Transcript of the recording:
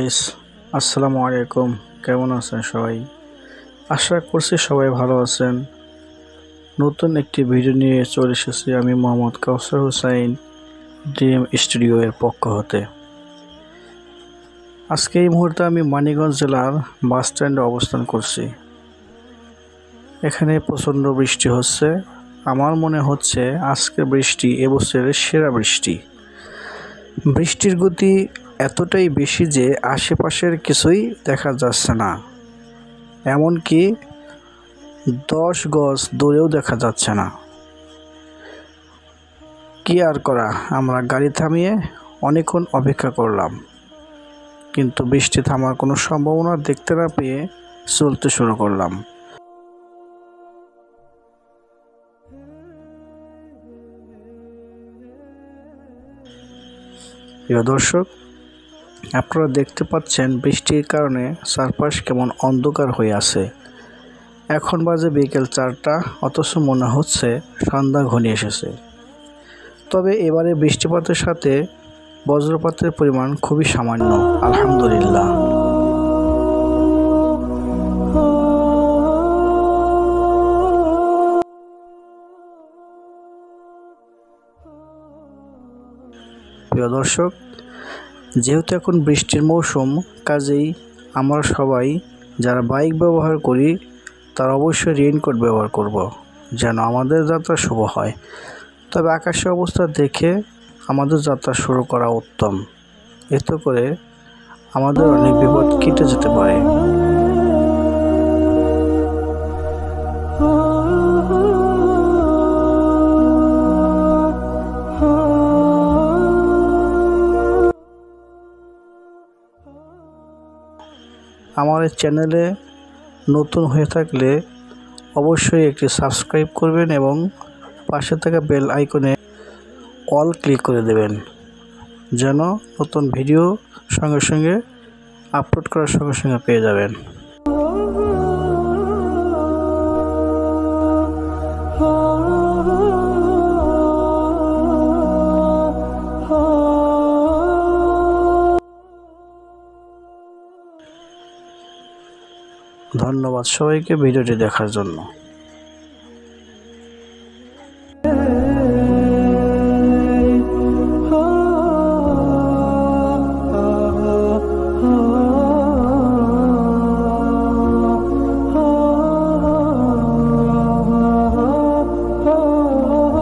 Guys, আসসালামু আলাইকুম। কেমন আছেন সবাই? আশা করছি সবাই ভালো আছেন। নতুন একটি ভিডিও নিয়ে চলে এসেছি আমি মোহাম্মদ কাউসার হুসাইন, ডিএম স্টুডিও এর পক্ষ হতে। আজকে এই মুহূর্তে আমি মানিকগঞ্জ জেলার বাস স্ট্যান্ডে অবস্থান করছি। এখানে প্রচণ্ড বৃষ্টি হচ্ছে। আমার মনে হচ্ছে আজকের বৃষ্টি এবছরের সেরা বৃষ্টি। বৃষ্টির গতি এতটাই বেশি যে আশেপাশের কিছুই দেখা যাচ্ছে না, এমনকি 10 গজ দূরেও দেখা যাচ্ছে না। কি আর করা, আমরা গাড়ি থামিয়ে অনেকক্ষণ অপেক্ষা করলাম, কিন্তু বৃষ্টি থামার কোনো সম্ভাবনা দেখতে না পেয়ে চলতে শুরু করলাম। প্রিয় দর্শক, আপনারা দেখতে পাচ্ছেন বৃষ্টির কারণে চারপাশ কেমন অন্ধকার হয়ে আছে। এখন বাজে বিকেল 4টা, অথচ মনে হচ্ছে সন্ধ্যা ঘনিয়ে এসেছে। তবে এবারে বৃষ্টিপাতের সাথে বজ্রপাতের পরিমাণ খুবই সামান্য, আলহামদুলিল্লাহ। প্রিয় দর্শক, যেহেতু এখন বৃষ্টির মৌসুম, কাজেই আমরা সবাই যারা বাইক ব্যবহার করি তারা অবশ্যই রেইনকোট ব্যবহার করব, যেন আমাদের যাত্রা শুভ হয়। তবে আকাশের অবস্থা দেখে আমাদের যাত্রা শুরু করা উত্তম, এতে করে আমাদের অনেক বিপদ কেটে যেতে পারে। আমার এই চ্যানেলে নতুন হয়ে থাকলে অবশ্যই একটি সাবস্ক্রাইব করবেন এবং পাশে থাকা বেল আইকনে অল ক্লিক করে দেবেন, যেন নতুন ভিডিও সঙ্গে সঙ্গে আপলোড করার সঙ্গে সঙ্গে পেয়ে যাবেন। ধন্যবাদ সবাইকে ভিডিওটি দেখার জন্য।